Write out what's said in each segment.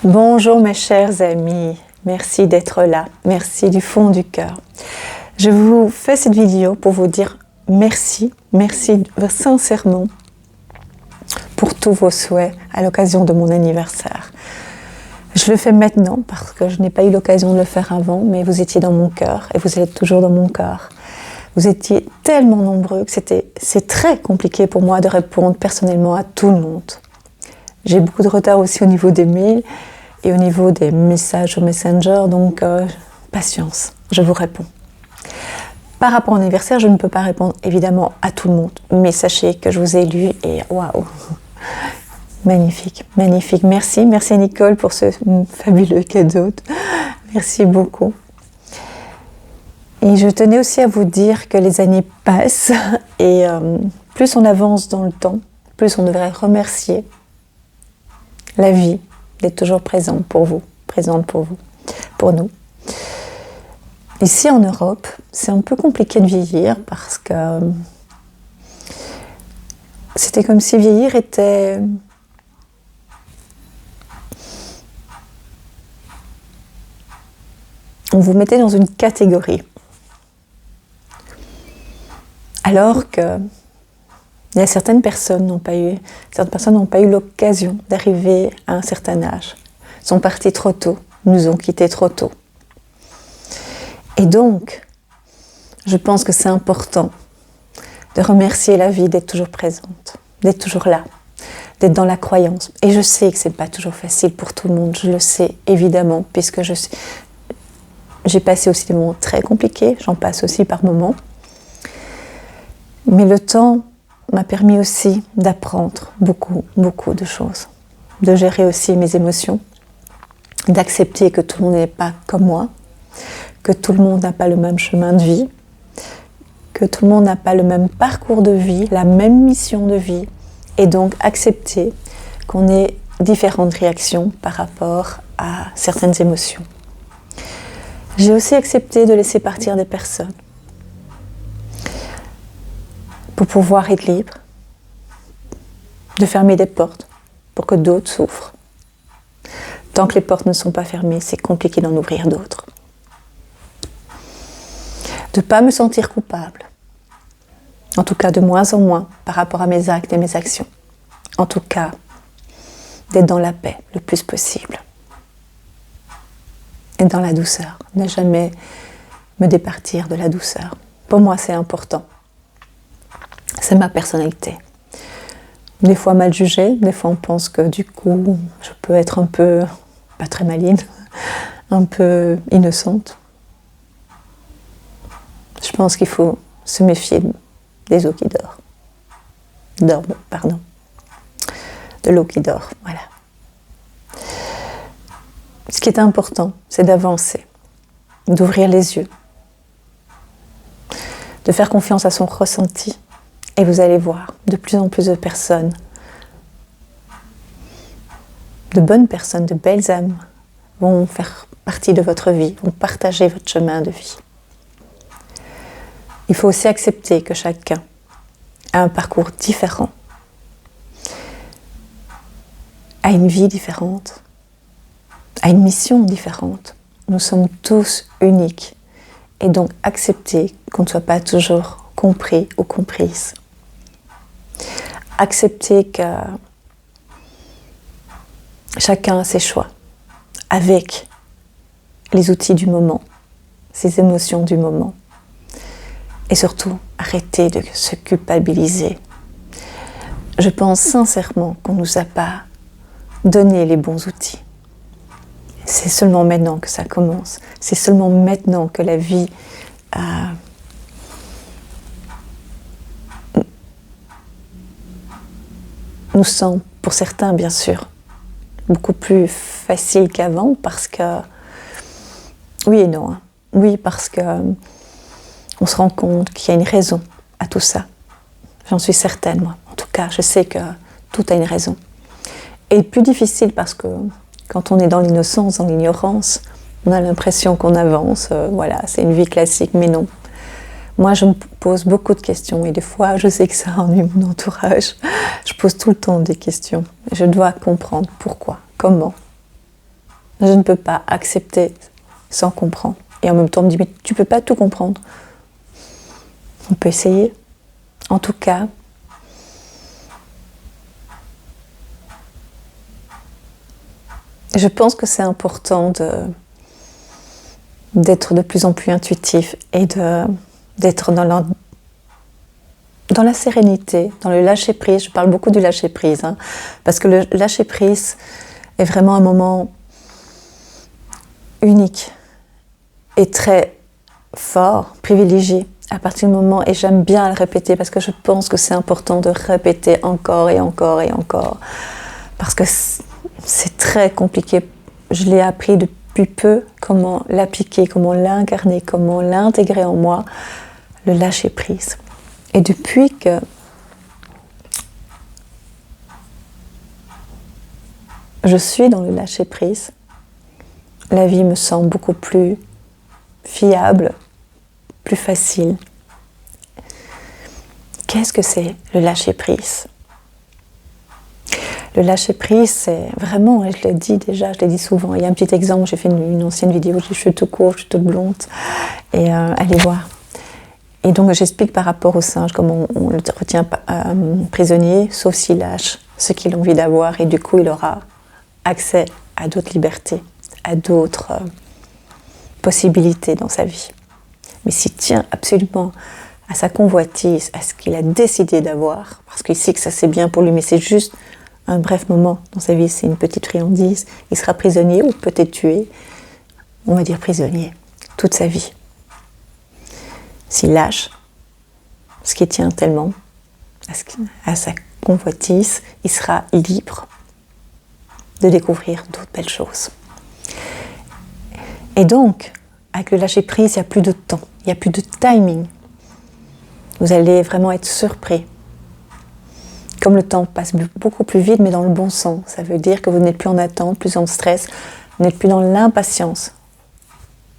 Bonjour mes chers amis, merci d'être là, merci du fond du cœur. Je vous fais cette vidéo pour vous dire merci sincèrement pour tous vos souhaits à l'occasion de mon anniversaire. Je le fais maintenant parce que je n'ai pas eu l'occasion de le faire avant, mais vous étiez dans mon cœur et vous êtes toujours dans mon cœur. Vous étiez tellement nombreux que c'est très compliqué pour moi de répondre personnellement à tout le monde. J'ai beaucoup de retard aussi au niveau des mails et au niveau des messages au Messenger, donc patience, je vous réponds. Par rapport au anniversaire, je ne peux pas répondre évidemment à tout le monde, mais sachez que je vous ai lu et waouh, magnifique, magnifique. Merci Nicole pour ce fabuleux cadeau. Merci beaucoup. Et je tenais aussi à vous dire que les années passent et plus on avance dans le temps, plus on devrait remercier la vie d'être toujours présente pour vous, pour nous. Ici en Europe, c'est un peu compliqué de vieillir parce que c'était comme si vieillir était on vous mettait dans une catégorie. Alors que il y a certaines personnes n'ont pas eu l'occasion d'arriver à un certain âge. Ils sont partis trop tôt, nous ont quittés trop tôt. Et donc, je pense que c'est important de remercier la vie d'être toujours présente, d'être toujours là, d'être dans la croyance. Et je sais que c'est pas toujours facile pour tout le monde, je le sais évidemment, puisque j'ai passé aussi des moments très compliqués, j'en passe aussi par moments. Mais le temps m'a permis aussi d'apprendre beaucoup de choses, de gérer aussi mes émotions, d'accepter que tout le monde n'est pas comme moi, que tout le monde n'a pas le même chemin de vie, que tout le monde n'a pas le même parcours de vie, la même mission de vie, et donc accepter qu'on ait différentes réactions par rapport à certaines émotions. J'ai aussi accepté de laisser partir des personnes pour pouvoir être libre, de fermer des portes pour que d'autres s'ouvrent. Tant que les portes ne sont pas fermées, c'est compliqué d'en ouvrir d'autres. De ne pas me sentir coupable, en tout cas de moins en moins par rapport à mes actes et mes actions. En tout cas, d'être dans la paix le plus possible. Et dans la douceur, ne jamais me départir de la douceur. Pour moi, c'est important. C'est ma personnalité. Des fois mal jugée, des fois on pense que du coup, je peux être un peu, pas très maligne, un peu innocente. Je pense qu'il faut se méfier des eaux qui dorment. De l'eau qui dort, voilà. Ce qui est important, c'est d'avancer, d'ouvrir les yeux, de faire confiance à son ressenti. Et vous allez voir, de plus en plus de personnes, de bonnes personnes, de belles âmes, vont faire partie de votre vie, vont partager votre chemin de vie. Il faut aussi accepter que chacun a un parcours différent, a une vie différente, a une mission différente. Nous sommes tous uniques. Et donc accepter qu'on ne soit pas toujours compris ou comprise. Accepter que chacun a ses choix, avec les outils du moment, ses émotions du moment. Et surtout, arrêter de se culpabiliser. Je pense sincèrement qu'on ne nous a pas donné les bons outils. C'est seulement maintenant que ça commence. C'est seulement maintenant que la vie nous semble, pour certains bien sûr, beaucoup plus facile qu'avant parce que, oui et non, hein. Oui parce que on se rend compte qu'il y a une raison à tout ça. J'en suis certaine, moi. En tout cas, je sais que tout a une raison. Et plus difficile parce que quand on est dans l'innocence, dans l'ignorance, on a l'impression qu'on avance, voilà, c'est une vie classique, mais non. Moi, je me pose beaucoup de questions et des fois, je sais que ça ennuie mon entourage. Je pose tout le temps des questions. Je dois comprendre pourquoi, comment. Je ne peux pas accepter sans comprendre. Et en même temps, on me dit, mais tu ne peux pas tout comprendre. On peut essayer. En tout cas, je pense que c'est important d'être de plus en plus intuitif et d'être dans la sérénité, dans le lâcher-prise. Je parle beaucoup du lâcher-prise, hein, parce que le lâcher-prise est vraiment un moment unique et très fort, privilégié à partir du moment, et j'aime bien le répéter parce que je pense que c'est important de répéter encore et encore et encore, parce que c'est très compliqué. Je l'ai appris depuis peu, comment l'appliquer, comment l'incarner, comment l'intégrer en moi, le lâcher-prise. Et depuis que je suis dans le lâcher-prise, la vie me semble beaucoup plus fiable, plus facile. Qu'est-ce que c'est le lâcher-prise ? Le lâcher-prise, c'est vraiment, et je l'ai dit déjà, je l'ai dit souvent, il y a un petit exemple, j'ai fait une ancienne vidéo, j'ai les cheveux tout courts, je suis toute blonde, et allez voir. Et donc j'explique par rapport au singe, comment on le retient prisonnier, sauf s'il lâche ce qu'il a envie d'avoir, et du coup il aura accès à d'autres libertés, à d'autres possibilités dans sa vie. Mais s'il tient absolument à sa convoitise, à ce qu'il a décidé d'avoir, parce qu'il sait que ça c'est bien pour lui, mais c'est juste un bref moment dans sa vie, c'est une petite friandise, il sera prisonnier ou peut-être tué, on va dire prisonnier, toute sa vie. S'il lâche ce qui tient tellement à sa convoitise, il sera libre de découvrir d'autres belles choses. Et donc, avec le lâcher-prise, il n'y a plus de temps, il n'y a plus de timing. Vous allez vraiment être surpris. Comme le temps passe beaucoup plus vite, mais dans le bon sens. Ça veut dire que vous n'êtes plus en attente, plus en stress, vous n'êtes plus dans l'impatience.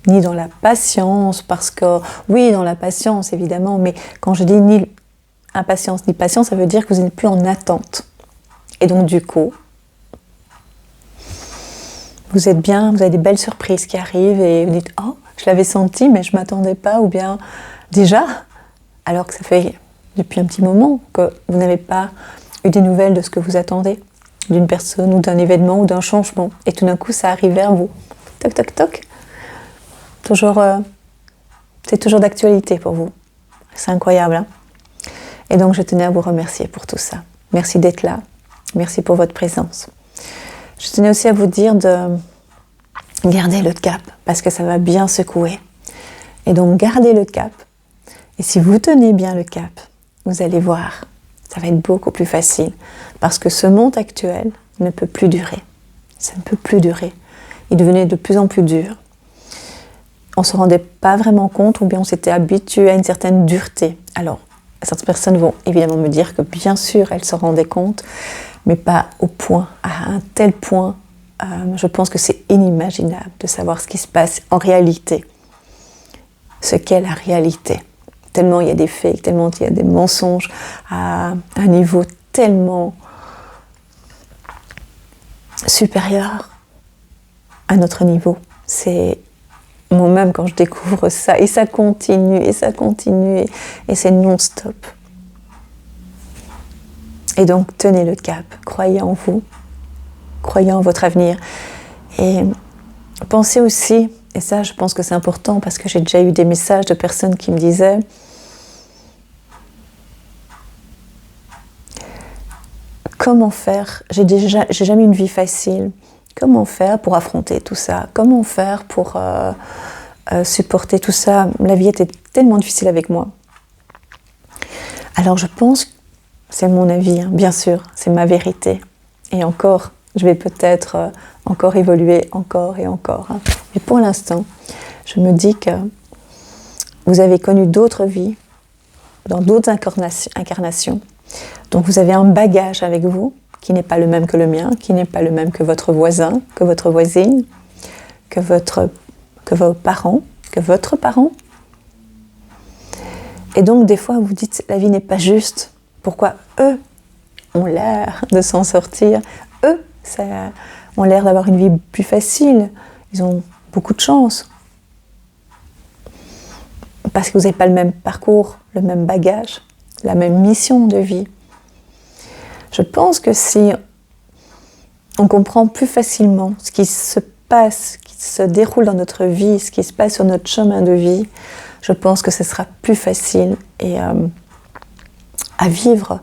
Ni dans la patience, parce que, oui, dans la patience, évidemment, mais quand je dis ni impatience ni patience, ça veut dire que vous n'êtes plus en attente. Et donc, du coup, vous êtes bien, vous avez des belles surprises qui arrivent et vous dites « Oh, je l'avais senti, mais je ne m'attendais pas » ou bien « Déjà ?» alors que ça fait depuis un petit moment que vous n'avez pas eu des nouvelles de ce que vous attendez, d'une personne ou d'un événement ou d'un changement. Et tout d'un coup, ça arrive vers vous. Toc, toc, toc. C'est toujours d'actualité pour vous. C'est incroyable, hein ? Et donc, je tenais à vous remercier pour tout ça. Merci d'être là. Merci pour votre présence. Je tenais aussi à vous dire de garder le cap, parce que ça va bien secouer. Et donc, gardez le cap. Et si vous tenez bien le cap, vous allez voir, ça va être beaucoup plus facile. Parce que ce monde actuel ne peut plus durer. Ça ne peut plus durer. Il devenait de plus en plus dur. On ne se rendait pas vraiment compte, ou bien on s'était habitué à une certaine dureté. Alors, certaines personnes vont évidemment me dire que bien sûr, elles se rendaient compte, mais pas au point, à un tel point. Je pense que c'est inimaginable de savoir ce qui se passe en réalité. Ce qu'est la réalité. Tellement il y a des fakes, tellement il y a des mensonges à un niveau tellement supérieur à notre niveau. C'est moi-même quand je découvre ça, et ça continue, et c'est non-stop. Et donc tenez le cap, croyez en vous, croyez en votre avenir. Et pensez aussi, et ça je pense que c'est important parce que j'ai déjà eu des messages de personnes qui me disaient comment faire, j'ai jamais eu une vie facile, comment faire pour affronter tout ça, comment faire pour supporter tout ça, la vie était tellement difficile avec moi. Alors je pense, c'est mon avis, hein, bien sûr, c'est ma vérité, et encore, je vais peut-être encore évoluer, encore et encore. Hein. Mais pour l'instant, je me dis que vous avez connu d'autres vies, dans d'autres incarnations. Donc vous avez un bagage avec vous, qui n'est pas le même que le mien, qui n'est pas le même que votre voisin, que votre voisine, que vos parents, que votre parent. Et donc des fois vous dites, la vie n'est pas juste. Pourquoi eux ont l'air de s'en sortir ? Eux, ont l'air d'avoir une vie plus facile. Ils ont beaucoup de chance. Parce que vous n'avez pas le même parcours, le même bagage, la même mission de vie. Je pense que si on comprend plus facilement ce qui se passe, ce qui se déroule dans notre vie, ce qui se passe sur notre chemin de vie, je pense que ce sera plus facile et à vivre,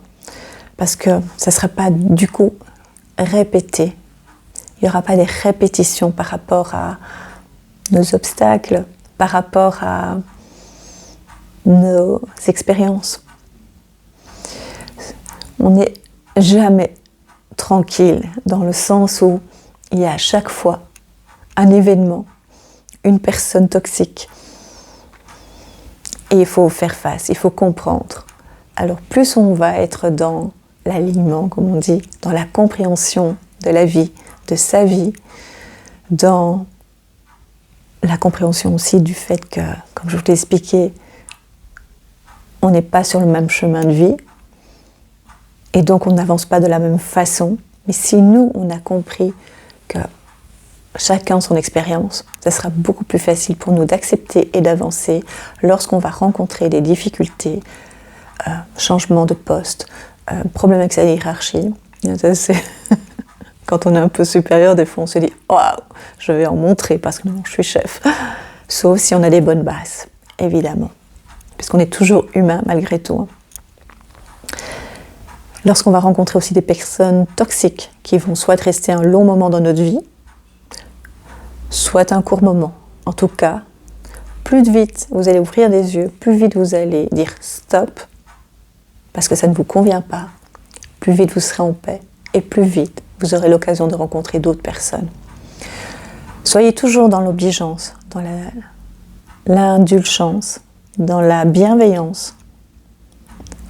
parce que ça ne sera pas du coup répété. Il n'y aura pas des répétitions par rapport à nos obstacles, par rapport à nos expériences. On n'est jamais tranquille, dans le sens où il y a à chaque fois un événement, une personne toxique. Et il faut faire face, il faut comprendre. Alors plus on va être dans l'alignement, comme on dit, dans la compréhension de la vie, de sa vie, dans la compréhension aussi du fait que, comme je vous l'ai expliqué, on n'est pas sur le même chemin de vie, et donc on n'avance pas de la même façon. Mais si nous, on a compris que chacun son expérience, ça sera beaucoup plus facile pour nous d'accepter et d'avancer lorsqu'on va rencontrer des difficultés, changement de poste, problème avec sa hiérarchie. Ça, c'est quand on est un peu supérieur, des fois on se dit « Waouh, je vais en montrer parce que non, je suis chef ». Sauf si on a des bonnes bases, évidemment. Puisqu'on est toujours humain malgré tout. Lorsqu'on va rencontrer aussi des personnes toxiques qui vont soit rester un long moment dans notre vie, soit un court moment. En tout cas, plus vite vous allez ouvrir des yeux, plus vite vous allez dire stop, parce que ça ne vous convient pas, plus vite vous serez en paix, et plus vite vous aurez l'occasion de rencontrer d'autres personnes. Soyez toujours dans l'obligeance, dans l'indulgence, dans la bienveillance.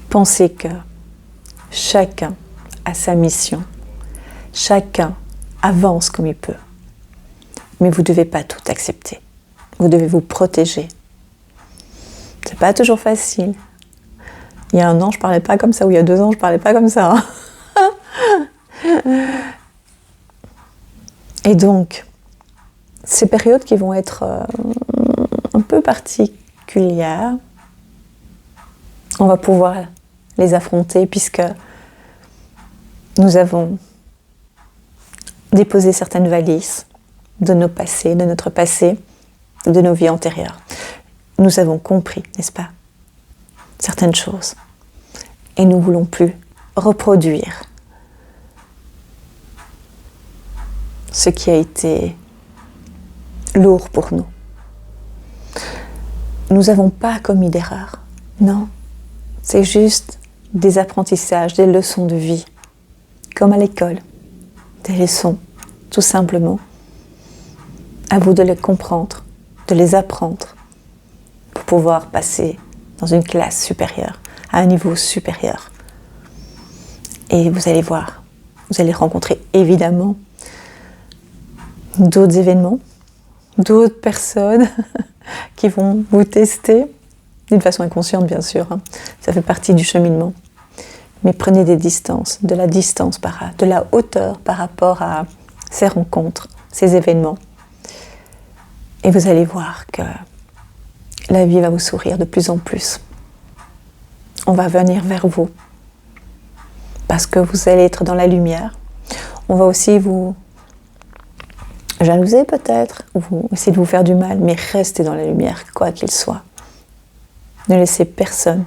Pensez que chacun a sa mission, chacun avance comme il peut. Mais vous ne devez pas tout accepter. Vous devez vous protéger. C'est pas toujours facile. Il y a 1 an, je parlais pas comme ça, ou il y a 2 ans, je parlais pas comme ça. Et donc, ces périodes qui vont être un peu particulières, on va pouvoir les affronter puisque nous avons déposé certaines valises de nos passés, de notre passé, de nos vies antérieures. Nous avons compris, n'est-ce pas, certaines choses. Et nous ne voulons plus reproduire ce qui a été lourd pour nous. Nous n'avons pas commis d'erreur, non. C'est juste des apprentissages, des leçons de vie, comme à l'école, des leçons, tout simplement. À vous de les comprendre, de les apprendre, pour pouvoir passer dans une classe supérieure, à un niveau supérieur. Et vous allez voir, vous allez rencontrer évidemment d'autres événements, d'autres personnes qui vont vous tester, d'une façon inconsciente bien sûr, hein. Ça fait partie du cheminement. Mais prenez des distances, de la distance, de la hauteur par rapport à ces rencontres, ces événements. Et vous allez voir que la vie va vous sourire de plus en plus. On va venir vers vous parce que vous allez être dans la lumière. On va aussi vous jalouser peut-être, ou essayer de vous faire du mal, mais restez dans la lumière, quoi qu'il soit. Ne laissez personne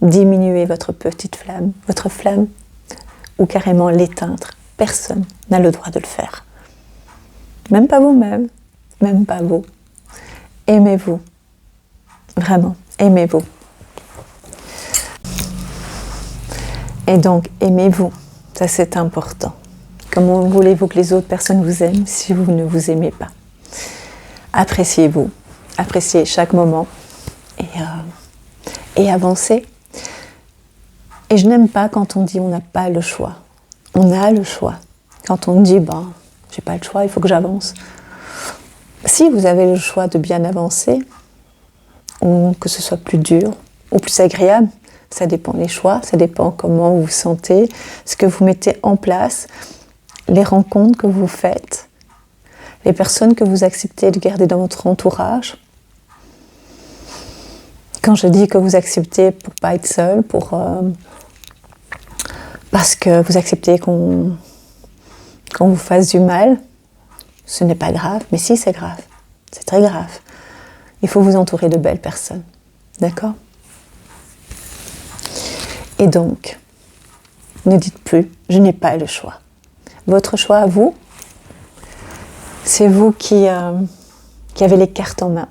diminuer votre petite flamme, votre flamme, ou carrément l'éteindre. Personne n'a le droit de le faire. Même pas vous-même, même pas vous. Aimez-vous. Vraiment, aimez-vous. Et donc, aimez-vous. Ça, c'est important. Comment voulez-vous que les autres personnes vous aiment si vous ne vous aimez pas? Appréciez-vous. Appréciez chaque moment et avancez. Et je n'aime pas quand on dit on n'a pas le choix. On a le choix. Quand on dit j'ai pas le choix, il faut que j'avance. Si vous avez le choix de bien avancer, ou que ce soit plus dur ou plus agréable, ça dépend des choix, ça dépend comment vous vous sentez, ce que vous mettez en place. les rencontres que vous faites, les personnes que vous acceptez de garder dans votre entourage. Quand je dis que vous acceptez pour pas être seul, parce que vous acceptez qu'on vous fasse du mal, ce n'est pas grave, mais si c'est grave, c'est très grave. Il faut vous entourer de belles personnes, d'accord ? Et donc, ne dites plus, je n'ai pas le choix. Votre choix à vous, c'est vous qui avez les cartes en main.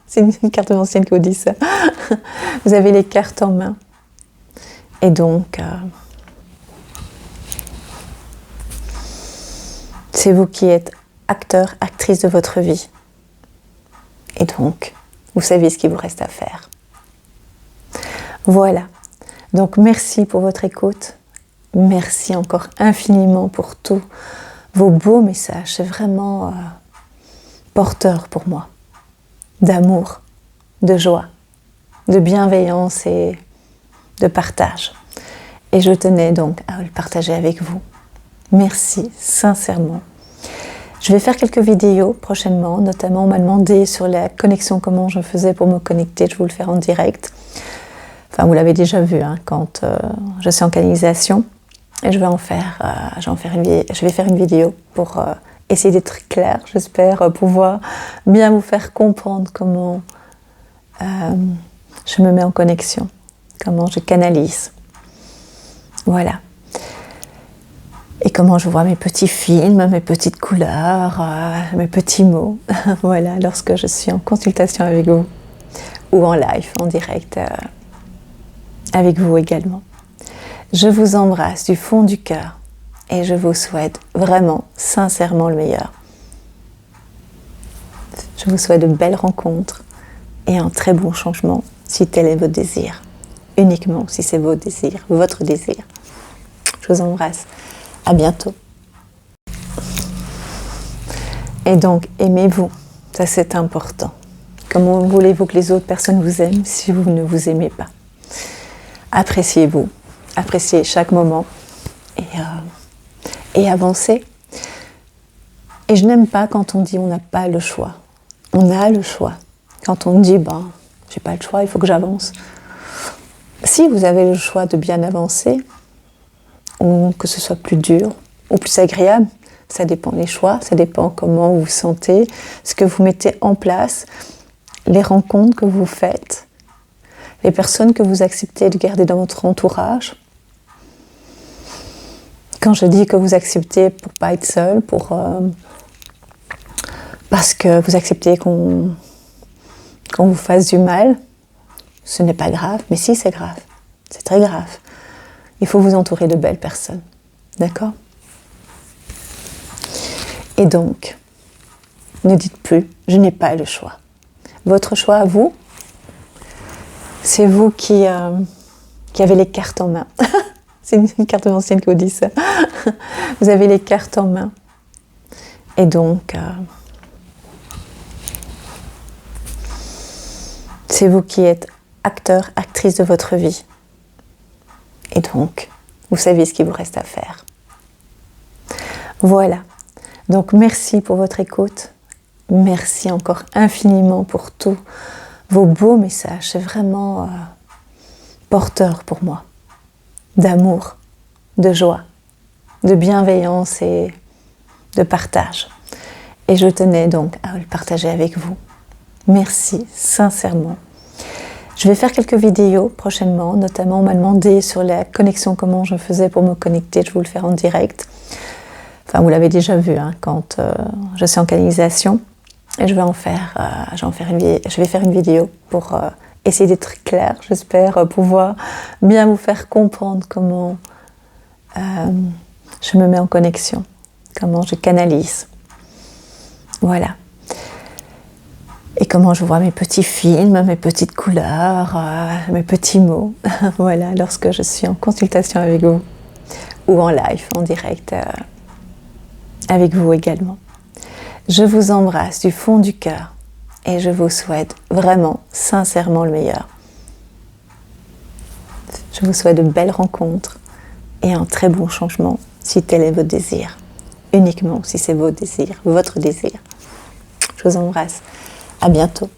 C'est une carte ancienne qui vous dit ça. Vous avez les cartes en main. Et donc, c'est vous qui êtes acteur, actrice de votre vie. Et donc, vous savez ce qu'il vous reste à faire. Voilà. Donc, merci pour votre écoute. Merci encore infiniment pour tous vos beaux messages. C'est vraiment porteur pour moi. D'amour, de joie, de bienveillance et de partage. Et je tenais donc à le partager avec vous. Merci, sincèrement. Je vais faire quelques vidéos prochainement, notamment on m'a demandé sur la connexion, comment je faisais pour me connecter, je vais vous le faire en direct. Enfin, vous l'avez déjà vu quand je suis en canalisation. Et je vais faire une vidéo pour essayer d'être claire. J'espère pouvoir bien vous faire comprendre comment je me mets en connexion, comment je canalise. Voilà. Et comment je vois mes petits films, mes petites couleurs, mes petits mots. Voilà, lorsque je suis en consultation avec vous ou en live, en direct avec vous également. Je vous embrasse du fond du cœur et je vous souhaite vraiment, sincèrement le meilleur. Je vous souhaite de belles rencontres et un très bon changement si tel est votre désir. Uniquement si c'est votre désir. Je vous embrasse. À bientôt. Et donc, aimez-vous. Ça, c'est important. Comment voulez-vous que les autres personnes vous aiment si vous ne vous aimez pas? Appréciez-vous. Appréciez chaque moment et avancez. Et je n'aime pas quand on dit on n'a pas le choix. On a le choix. Quand on dit j'ai pas le choix, il faut que j'avance. Si vous avez le choix de bien avancer, ou que ce soit plus dur ou plus agréable, ça dépend des choix, ça dépend comment vous vous sentez, ce que vous mettez en place, les rencontres que vous faites, les personnes que vous acceptez de garder dans votre entourage. Quand je dis que vous acceptez pour pas être seul, parce que vous acceptez qu'on vous fasse du mal, ce n'est pas grave, mais si c'est grave, c'est très grave. Il faut vous entourer de belles personnes, d'accord ? Et donc, ne dites plus, je n'ai pas le choix. Votre choix à vous, c'est vous qui avez les cartes en main. C'est une carte ancienne qui vous dit ça. Vous avez les cartes en main. Et donc, c'est vous qui êtes acteur, actrice de votre vie. Et donc, vous savez ce qu'il vous reste à faire. Voilà. Donc, merci pour votre écoute. Merci encore infiniment pour tous vos beaux messages. C'est vraiment porteur pour moi. D'amour, de joie, de bienveillance et de partage. Et je tenais donc à le partager avec vous. Merci, sincèrement. Je vais faire quelques vidéos prochainement, notamment on m'a demandé sur la connexion, comment je faisais pour me connecter, je vais vous le faire en direct. Enfin, vous l'avez déjà vu quand je suis en canalisation. Et je vais faire une vidéo pour essayer d'être claire. J'espère pouvoir bien vous faire comprendre comment je me mets en connexion, comment je canalise. Voilà. Et comment je vois mes petits films, mes petites couleurs, mes petits mots. Voilà, lorsque je suis en consultation avec vous ou en live, en direct avec vous également. Je vous embrasse du fond du cœur et je vous souhaite vraiment, sincèrement le meilleur. Je vous souhaite de belles rencontres et un très bon changement si tel est votre désir. uniquement si c'est vos désirs, votre désir. Je vous embrasse. À bientôt.